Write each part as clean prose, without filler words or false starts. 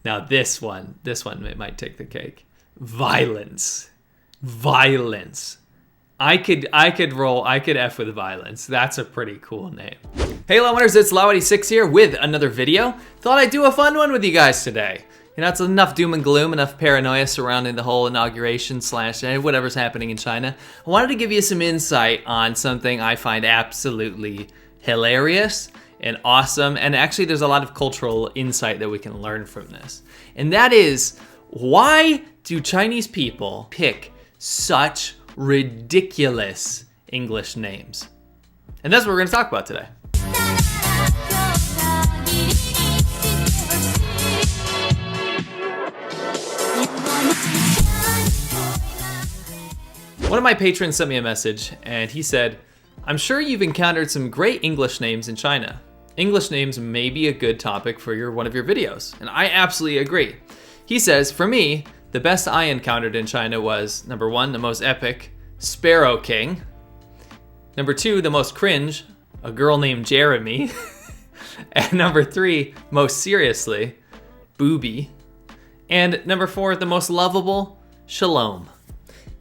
Now this one it might take the cake. Violence. Violence. I could F with violence. That's a pretty cool name. Hey Laowinners, it's Law86 here with another video. Thought I'd do a fun one with you guys today. You know, it's enough doom and gloom, enough paranoia surrounding the whole inauguration / whatever's happening in China. I wanted to give you some insight on something I find absolutely hilarious and awesome, and actually there's a lot of cultural insight that we can learn from this. And that is, why do Chinese people pick such ridiculous English names? And that's what we're going to talk about today. One of my patrons sent me a message and he said, I'm sure you've encountered some great English names in China. English names may be a good topic for one of your videos. And I absolutely agree. He says, for me, the best I encountered in China was, number 1, the most epic, Sparrow King. Number 2, the most cringe, a girl named Jeremy. And number 3, most seriously, Booby. And number 4, the most lovable, Shalom.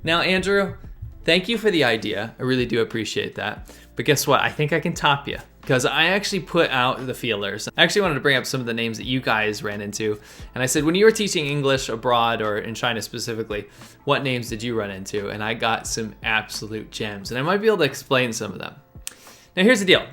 Now, Andrew, thank you for the idea. I really do appreciate that. But guess what? I think I can top you, because I actually put out the feelers. I actually wanted to bring up some of the names that you guys ran into. And I said, when you were teaching English abroad or in China specifically, what names did you run into? And I got some absolute gems. And I might be able to explain some of them. Now, here's the deal.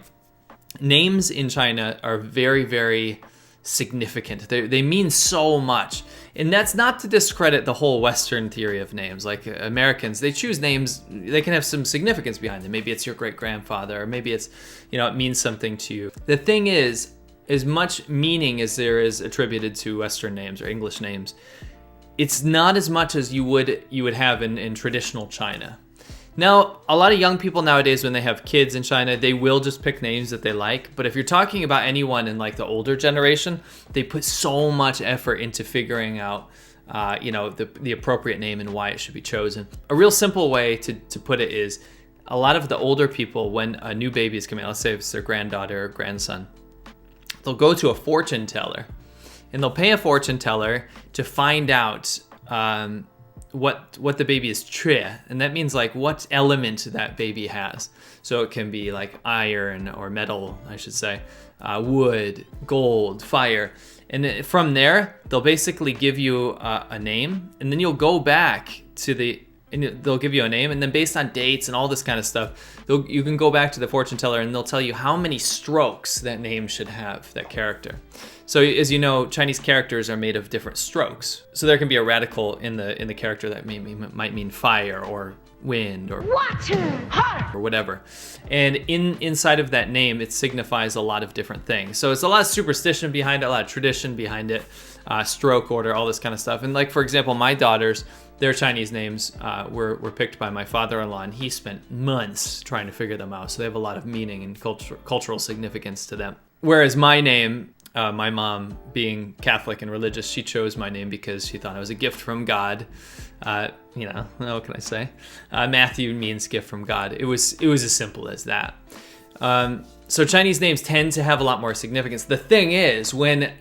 Names in China are very, very significant. They mean so much. And that's not to discredit the whole Western theory of names. Like Americans, they choose names, they can have some significance behind them. Maybe it's your great-grandfather, or maybe it's, it means something to you. The thing is, as much meaning as there is attributed to Western names or English names, it's not as much as you would have in traditional China. Now, a lot of young people nowadays, when they have kids in China, they will just pick names that they like. But if you're talking about anyone in like the older generation, they put so much effort into figuring out, the appropriate name and why it should be chosen. A real simple way to put it is, a lot of the older people, when a new baby is coming out, let's say it's their granddaughter or grandson, they'll go to a fortune teller, and they'll pay a fortune teller to find out what the baby is tre, and that means like what element that baby has. So it can be like iron or metal, I should say, wood, gold, fire. And from there, they'll basically give you a name, and then you'll go back to they'll give you a name, and then based on dates and all this kind of stuff, you can go back to the fortune teller and they'll tell you how many strokes that name should have, that character. So as you know, Chinese characters are made of different strokes. So there can be a radical in the character that might mean fire or wind or water or whatever. And inside of that name, it signifies a lot of different things. So it's a lot of superstition behind it, a lot of tradition behind it, stroke order, all this kind of stuff. And like, for example, my daughters, their Chinese names were picked by my father-in-law, and he spent months trying to figure them out. So they have a lot of meaning and cultural significance to them. Whereas my name, my mom, being Catholic and religious, she chose my name because she thought it was a gift from God. What can I say? Matthew means gift from God. It was as simple as that. So Chinese names tend to have a lot more significance. The thing is, when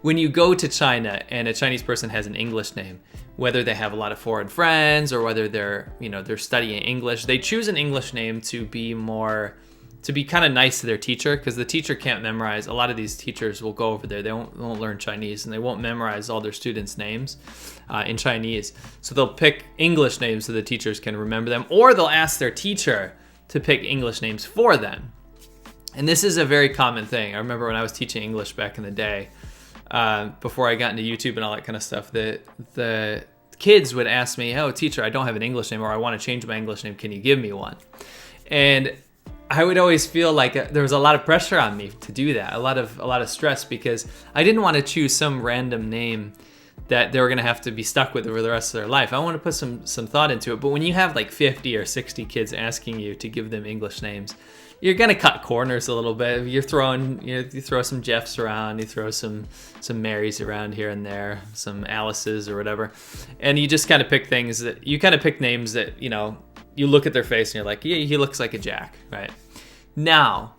you go to China and a Chinese person has an English name, whether they have a lot of foreign friends or whether they're studying English, they choose an English name to be kind of nice to their teacher, because the teacher can't memorize. A lot of these teachers will go over there, they won't learn Chinese, and they won't memorize all their students' names in Chinese. So they'll pick English names so the teachers can remember them, or they'll ask their teacher to pick English names for them. And this is a very common thing. I remember when I was teaching English back in the day, before I got into YouTube and all that kind of stuff, the kids would ask me, oh, teacher, I don't have an English name, or I want to change my English name, can you give me one? And I would always feel like there was a lot of pressure on me to do that, a lot of stress, because I didn't want to choose some random name that they were going to have to be stuck with for the rest of their life. I want to put some thought into it. But when you have like 50 or 60 kids asking you to give them English names, you're going to cut corners a little bit. You throw some Jeffs around, you throw some Marys around here and there, some Alices or whatever. And you just kind of pick names that, you look at their face and you're like, yeah, he looks like a Jack, right? Now,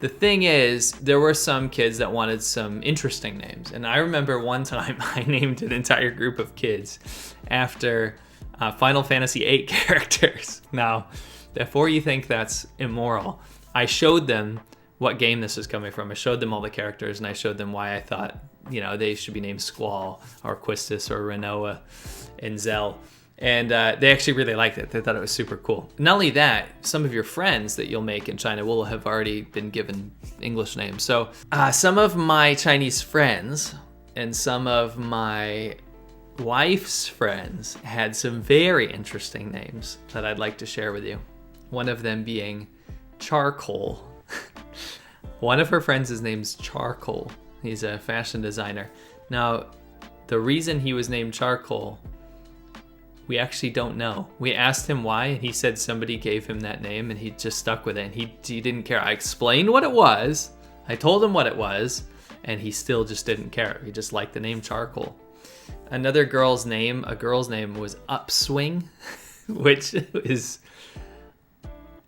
The thing is, there were some kids that wanted some interesting names. And I remember one time I named an entire group of kids after Final Fantasy VIII characters. Now, before you think that's immoral, I showed them what game this is coming from. I showed them all the characters, and I showed them why I thought, they should be named Squall or Quistis or Renoa and Zell. And they actually really liked it. They thought it was super cool. Not only that, some of your friends that you'll make in China will have already been given English names. So some of my Chinese friends and some of my wife's friends had some very interesting names that I'd like to share with you. One of them being Charcoal. One of her friends, his name's Charcoal. He's a fashion designer. Now, the reason he was named Charcoal, we actually don't know. We asked him why, and he said somebody gave him that name, and he just stuck with it, and he didn't care. I explained what it was. I told him what it was, and he still just didn't care. He just liked the name Charcoal. Another girl's name was Upswing, which is...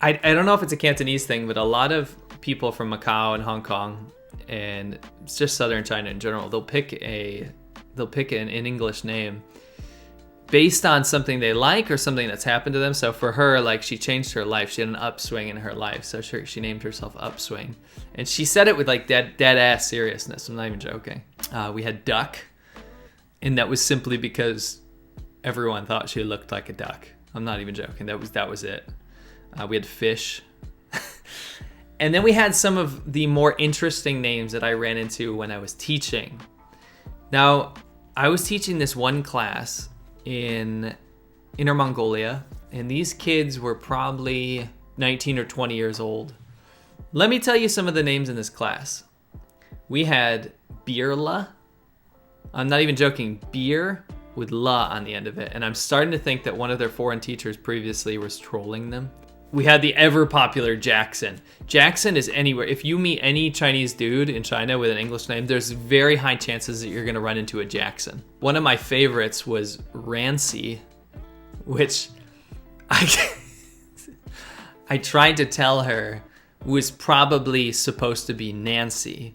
I don't know if it's a Cantonese thing, but a lot of people from Macau and Hong Kong, and it's just southern China in general, they'll pick an English name based on something they like or something that's happened to them. So for her, like, she changed her life. She had an upswing in her life, so she named herself Upswing. And she said it with like dead ass seriousness. I'm not even joking. We had Duck, and that was simply because everyone thought she looked like a duck. I'm not even joking. That was it. We had Fish. And then we had some of the more interesting names that I ran into when I was teaching. Now, I was teaching this one class in Inner Mongolia, and these kids were probably 19 or 20 years old. Let me tell you some of the names in this class. We had Beerla. I'm not even joking. Beer with la on the end of it. And I'm starting to think that one of their foreign teachers previously was trolling them. We had the ever popular Jackson. Jackson is anywhere. If you meet any Chinese dude in China with an English name, there's very high chances that you're going to run into a Jackson. One of my favorites was Rancy, which I tried to tell her was probably supposed to be Nancy,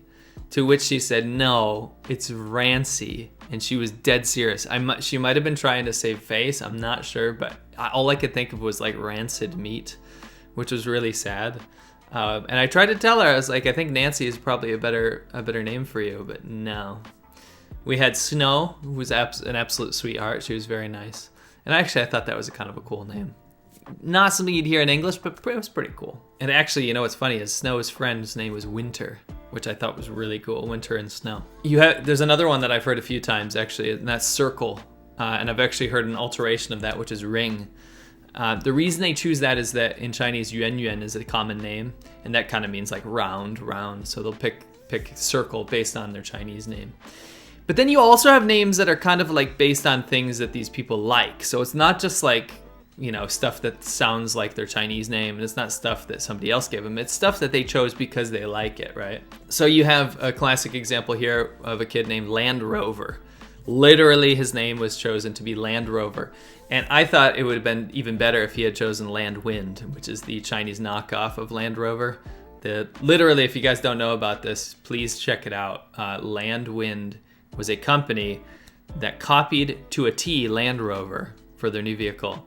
to which she said, no, it's Rancy. And she was dead serious. She might have been trying to save face. I'm not sure, but all I could think of was like rancid meat, which was really sad. And I tried to tell her, I was like, I think Nancy is probably a better name for you, but no. We had Snow, who was an absolute sweetheart. She was very nice. And actually, I thought that was a kind of a cool name. Not something you'd hear in English, but it was pretty cool. And actually, what's funny is Snow's friend's name was Winter, which I thought was really cool. Winter and Snow. There's another one that I've heard a few times, actually, and that's Circle. And I've actually heard an alteration of that, which is Ring. The reason they choose that is that in Chinese, Yuan Yuan is a common name, and that kind of means like round. So they'll pick Circle based on their Chinese name. But then you also have names that are kind of like based on things that these people like. So it's not just like, stuff that sounds like their Chinese name, and it's not stuff that somebody else gave them. It's stuff that they chose because they like it, right? So you have a classic example here of a kid named Land Rover. Literally, his name was chosen to be Land Rover. And I thought it would have been even better if he had chosen Land Wind, which is the Chinese knockoff of Land Rover. Literally, if you guys don't know about this, please check it out. Land Wind was a company that copied to a T Land Rover for their new vehicle,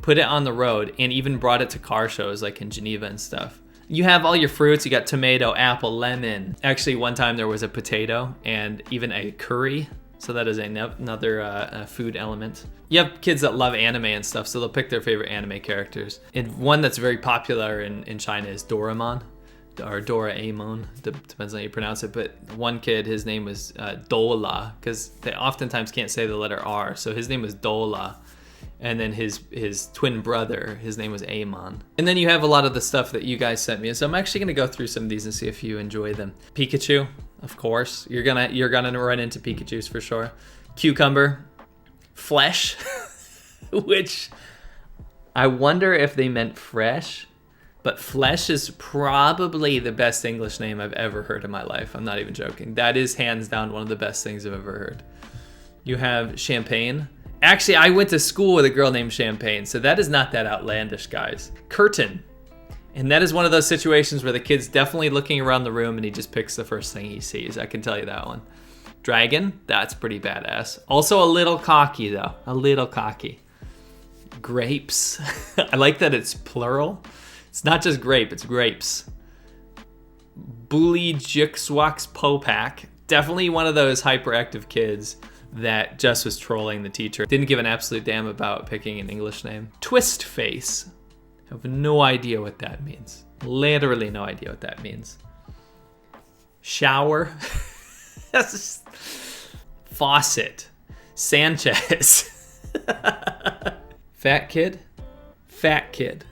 put it on the road, and even brought it to car shows like in Geneva and stuff. You have all your fruits. You got tomato, apple, lemon. Actually, one time there was a potato and even a curry. So that is another food element. You have kids that love anime and stuff, so they'll pick their favorite anime characters. And one that's very popular in China is Doraemon, or Doraemon, depends on how you pronounce it. But one kid, his name was Dola, because they oftentimes can't say the letter R, so his name was Dola. And then his twin brother, his name was Amon. And then you have a lot of the stuff that you guys sent me. So I'm actually going to go through some of these and see if you enjoy them. Pikachu, of course. You're gonna run into Pikachus for sure. Cucumber. Flesh, which I wonder if they meant fresh. But Flesh is probably the best English name I've ever heard in my life. I'm not even joking. That is hands down one of the best things I've ever heard. You have Champagne. Actually, I went to school with a girl named Champagne, so that is not that outlandish, guys. Curtain. And that is one of those situations where the kid's definitely looking around the room and he just picks the first thing he sees. I can tell you that one. Dragon, that's pretty badass. Also a little cocky though, a little cocky. Grapes, I like that it's plural. It's not just grape, it's grapes. Bully Jixwax Popak, definitely one of those hyperactive kids that just was trolling the teacher. Didn't give an absolute damn about picking an English name. Twist Face, I have no idea what that means. Literally no idea what that means. Shower. Faucet. Sanchez. Fat kid. Fat kid.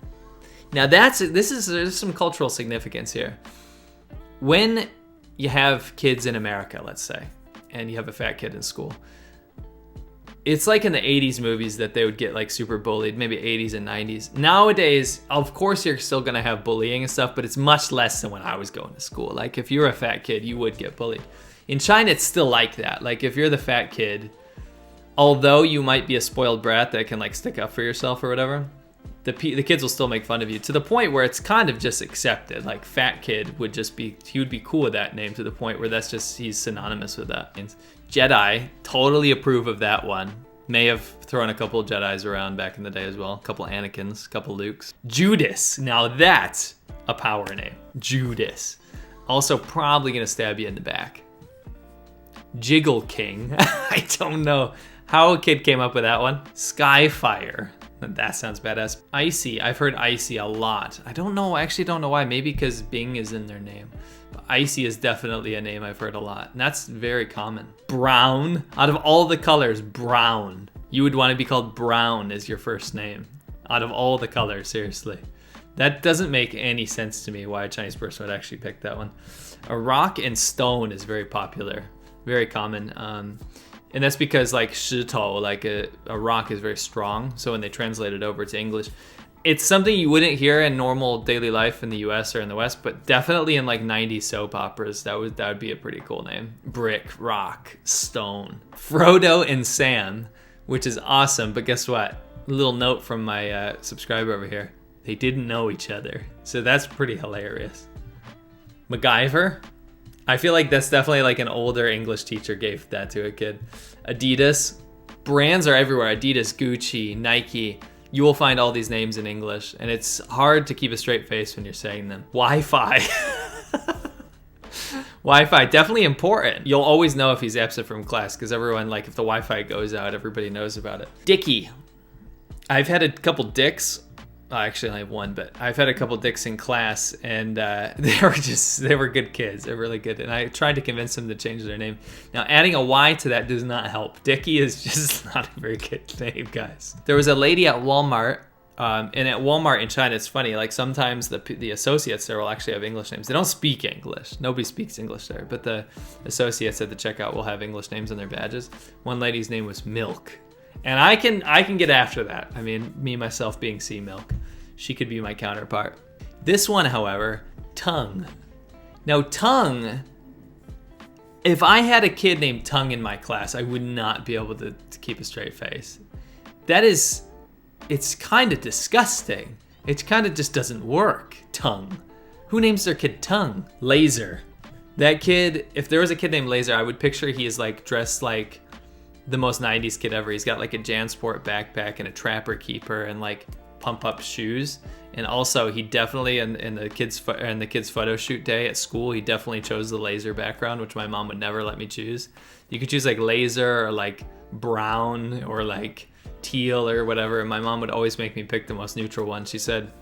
Now there's some cultural significance here. When you have kids in America, let's say, and you have a fat kid in school, it's like in the 80s movies that they would get like super bullied, maybe 80s and 90s. Nowadays, of course you're still gonna have bullying and stuff, but it's much less than when I was going to school. Like if you're a fat kid, you would get bullied. In China, it's still like that. Like if you're the fat kid, although you might be a spoiled brat that can like stick up for yourself or whatever, the kids will still make fun of you to the point where it's kind of just accepted. Like fat kid would just be, he would be cool with that name to the point where that's just, he's synonymous with that. Jedi, totally approve of that one. May have thrown a couple of Jedis around back in the day as well. A couple Anakins, a couple Lukes. Judas, now that's a power name. Judas. Also probably gonna stab you in the back. Jiggle King, I don't know how a kid came up with that one. Skyfire, that sounds badass. Icy, I've heard Icy a lot. I actually don't know why, maybe because Bing is in their name. But Icy is definitely a name I've heard a lot, and that's very common. Brown, out of all the colors, brown. You would want to be called Brown as your first name. Out of all the colors, seriously. That doesn't make any sense to me why a Chinese person would actually pick that one. A rock and stone is very popular, very common. And that's because like shitou, like a rock is very strong. So when they translate it over to English, it's something you wouldn't hear in normal daily life in the US or in the West, but definitely in like 90s soap operas, that would be a pretty cool name. Brick, rock, stone. Frodo and Sam, which is awesome, but guess what? A little note from my subscriber over here. They didn't know each other. So that's pretty hilarious. MacGyver. I feel like that's definitely like an older English teacher gave that to a kid. Adidas. Brands are everywhere. Adidas, Gucci, Nike. You will find all these names in English, and it's hard to keep a straight face when you're saying them. Wi-Fi. Wi-Fi, definitely important. You'll always know if he's absent from class, because everyone, like, if the Wi-Fi goes out, everybody knows about it. Dickie. I've had a couple dicks. Actually, I only have one, but I've had a couple dicks in class, and they were good kids. They're really good, and I tried to convince them to change their name. Now, adding a Y to that does not help. Dickie is just not a very good name, guys. There was a lady at Walmart, and at Walmart in China, it's funny, like sometimes the associates there will actually have English names. They don't speak English. Nobody speaks English there, but the associates at the checkout will have English names on their badges. One lady's name was Milk. And I can get after that. I mean, me, myself being C Milk. She could be my counterpart. This one, however, Tongue. Now, Tongue, if I had a kid named Tongue in my class, I would not be able to keep a straight face. It's kind of disgusting. It kind of just doesn't work, Tongue. Who names their kid Tongue? Laser. That kid, if there was a kid named Laser, I would picture he is like dressed like the most 90s kid ever. He's got like a JanSport backpack and a Trapper Keeper and like pump up shoes. And also he definitely in the kids photo shoot day at school, he definitely chose the laser background, which my mom would never let me choose. You could choose like laser or like brown or like teal or whatever, and my mom would always make me pick the most neutral one. She said,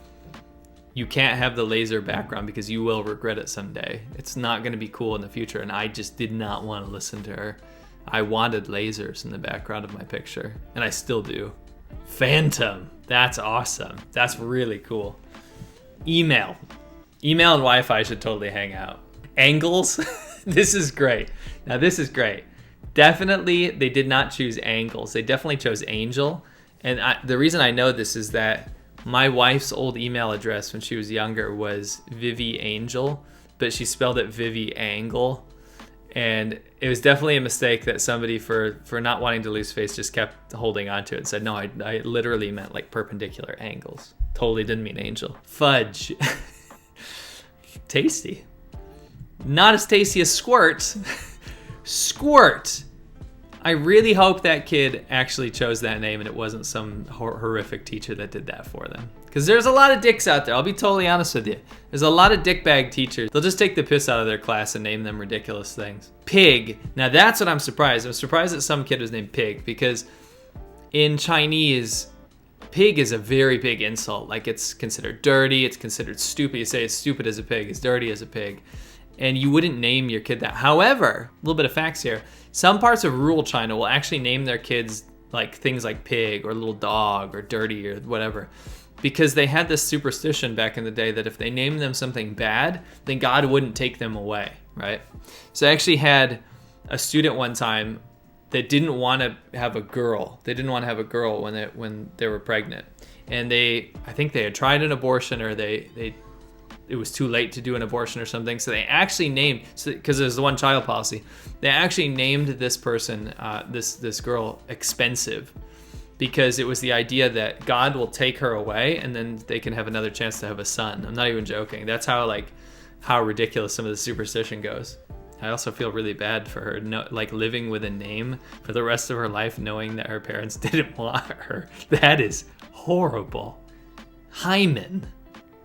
you can't have the laser background because you will regret it someday. It's not going to be cool in the future. And I just did not want to listen to her. I wanted lasers in the background of my picture, and I still do. Phantom, that's awesome. That's really cool. Email and Wi-Fi should totally hang out. Angles, this is great. Now this is great. Definitely, they did not choose angles. They definitely chose angel. And the reason I know this is that my wife's old email address when she was younger was Vivi Angel, but she spelled it Vivi Angle. And it was definitely a mistake that somebody, for not wanting to lose face, just kept holding on to it and said, no, I literally meant like perpendicular angles. Totally didn't mean angel. Fudge. Tasty. Not as tasty as squirt. Squirt. I really hope that kid actually chose that name and it wasn't some horrific teacher that did that for them. Because there's a lot of dicks out there. I'll be totally honest with you. There's a lot of dickbag teachers. They'll just take the piss out of their class and name them ridiculous things. Pig. Now that's what I'm surprised. I'm surprised that some kid was named Pig, because in Chinese, pig is a very big insult. Like, it's considered dirty. It's considered stupid. You say it's stupid as a pig. It's dirty as a pig. And you wouldn't name your kid that. However, a little bit of facts here. Some parts of rural China will actually name their kids like things like pig or little dog or dirty or whatever, because they had this superstition back in the day that if they named them something bad, then God wouldn't take them away, right? So I actually had a student one time that didn't want to have a girl. They didn't want to have a girl when they were pregnant. And I think they had tried an abortion, or it was too late to do an abortion or something. So they actually named, because there's the one child policy, they actually named this person, this girl, Expensive, because it was the idea that God will take her away and then they can have another chance to have a son. I'm not even joking. That's how ridiculous some of the superstition goes. I also feel really bad for her, living with a name for the rest of her life, knowing that her parents didn't want her. That is horrible. Hyman.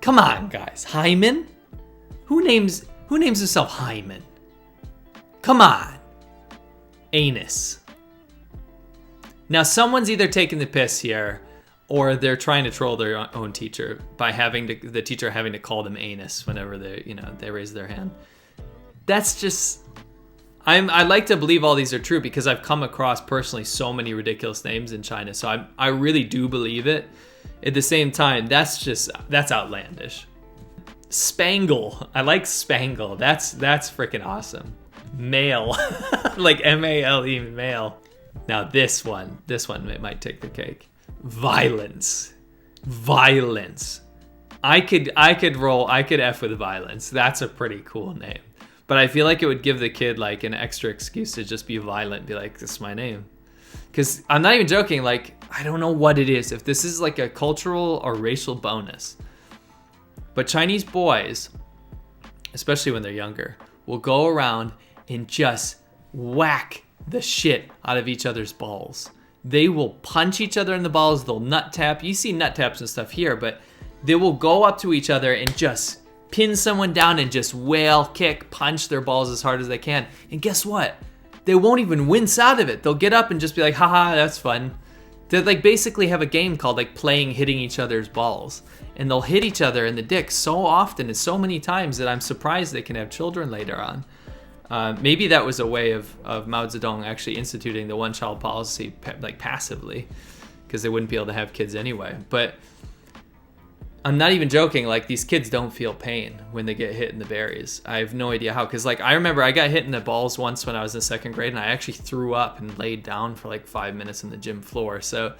Come on, guys. Hyman? Who names himself Hyman? Come on. Anus. Now, someone's either taking the piss here, or they're trying to troll their own teacher by the teacher having to call them anus whenever they raise their hand. That's just... I like to believe all these are true because I've come across personally so many ridiculous names in China, so I really do believe it. At the same time, that's outlandish. Spangle. I like Spangle. That's freaking awesome. Male. Like M-A-L-E, male. Now this one it might take the cake. Violence. I could F with violence. That's a pretty cool name. But I feel like it would give the kid like an extra excuse to just be violent, be like, this is my name. Because I'm not even joking, like, I don't know what it is, if this is like a cultural or racial bonus, but Chinese boys, especially when they're younger, will go around and just whack the shit out of each other's balls. They will punch each other in the balls, they'll nut tap. You see nut taps and stuff here, but they will go up to each other and just pin someone down and just whale, kick, punch their balls as hard as they can. And guess what? They won't even wince out of it. They'll get up and just be like, haha, that's fun. They like basically have a game called like playing hitting each other's balls. And they'll hit each other in the dick so often and so many times that I'm surprised they can have children later on. Maybe that was a way of Mao Zedong actually instituting the one-child policy like passively, because they wouldn't be able to have kids anyway. But I'm not even joking, like these kids don't feel pain when they get hit in the berries. I have no idea how, because like I remember I got hit in the balls once when I was in second grade and I actually threw up and laid down for like 5 minutes in the gym floor. So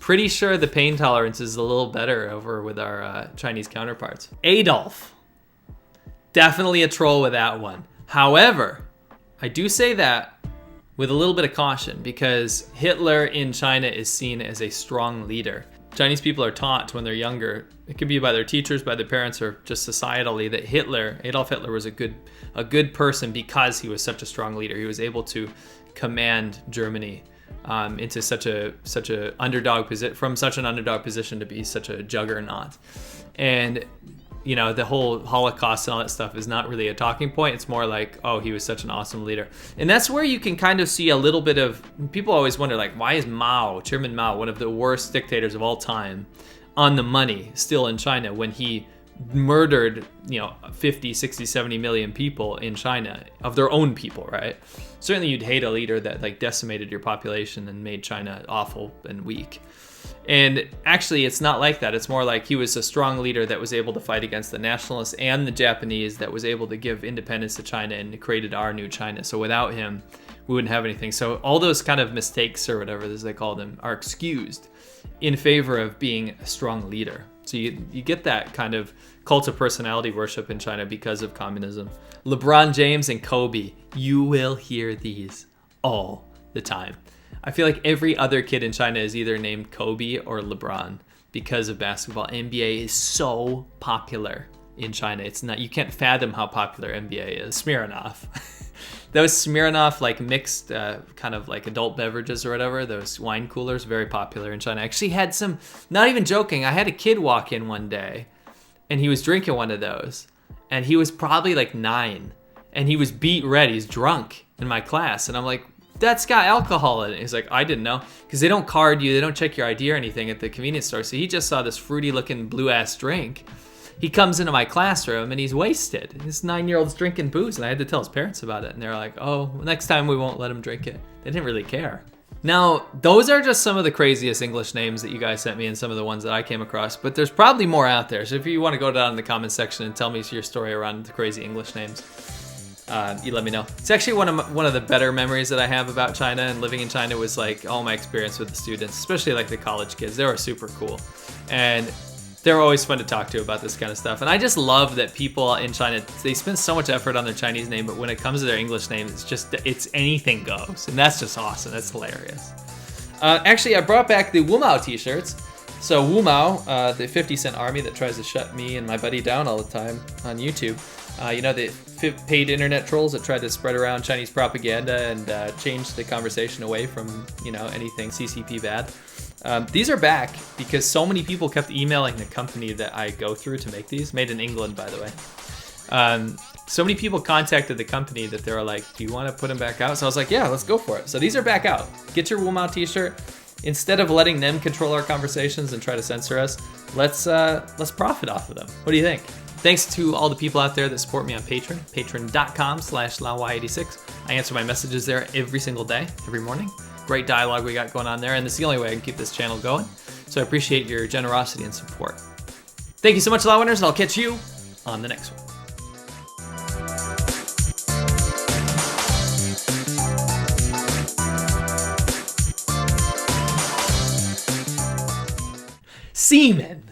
pretty sure the pain tolerance is a little better over with our Chinese counterparts. Adolf. Definitely a troll with that one. However, I do say that with a little bit of caution, because Hitler in China is seen as a strong leader. Chinese people are taught when they're younger, it could be by their teachers, by their parents, or just societally, that Adolf Hitler was a good person because he was such a strong leader. He was able to command Germany into such a underdog position, from such an underdog position to be such a juggernaut. And you know, the whole Holocaust and all that stuff is not really a talking point. It's more like, oh, he was such an awesome leader. And that's where you can kind of see a little bit of, people always wonder, like, why is Chairman Mao, one of the worst dictators of all time, on the money still in China when he murdered, 50, 60, 70 million people in China, of their own people, right? Certainly you'd hate a leader that like decimated your population and made China awful and weak. And actually, it's not like that. It's more like he was a strong leader that was able to fight against the nationalists and the Japanese, that was able to give independence to China and created our new China. So without him, we wouldn't have anything. So all those kind of mistakes, or whatever as they call them, are excused in favor of being a strong leader. So you get that kind of cult of personality worship in China because of communism. LeBron James and Kobe, you will hear these all the time. I feel like every other kid in China is either named Kobe or LeBron because of basketball. NBA is so popular in China. It's not, you can't fathom how popular NBA is. Smirnoff. Those Smirnoff like mixed kind of like adult beverages or whatever, those wine coolers, very popular in China. I actually had some, not even joking, I had a kid walk in one day and he was drinking one of those and he was probably like 9 and he was beat red. He's drunk in my class. And I'm like, that's got alcohol in it. He's like, I didn't know. Because they don't card you, they don't check your ID or anything at the convenience store. So he just saw this fruity looking blue ass drink. He comes into my classroom and he's wasted. This 9-year-old's drinking booze and I had to tell his parents about it. And they're like, oh, next time we won't let him drink it. They didn't really care. Now, those are just some of the craziest English names that you guys sent me and some of the ones that I came across. But there's probably more out there. So if you want to go down in the comments section and tell me your story around the crazy English names, you let me know. It's actually one of the better memories that I have about China and living in China was like all my experience with the students, especially like the college kids. They were super cool. And they're always fun to talk to about this kind of stuff. And I just love that people in China, they spend so much effort on their Chinese name, but when it comes to their English name, it's anything goes. And that's just awesome. That's hilarious. Actually, I brought back the Wu Mao t-shirts. So Wu Mao, the 50-cent army that tries to shut me and my buddy down all the time on YouTube. You know, the paid internet trolls that tried to spread around Chinese propaganda and change the conversation away from, you know, anything CCP bad. These are back because so many people kept emailing the company that I go through to make these. Made in England, by the way. So many people contacted the company that they were like, do you want to put them back out? So I was like, yeah, let's go for it. So these are back out. Get your Wu Mao t-shirt. Instead of letting them control our conversations and try to censor us, let's profit off of them. What do you think? Thanks to all the people out there that support me on Patreon, patreon.com/Laowinner86. I answer my messages there every single day, every morning. Great dialogue we got going on there, and this is the only way I can keep this channel going. So I appreciate your generosity and support. Thank you so much, Laowinners, and I'll catch you on the next one. Semen.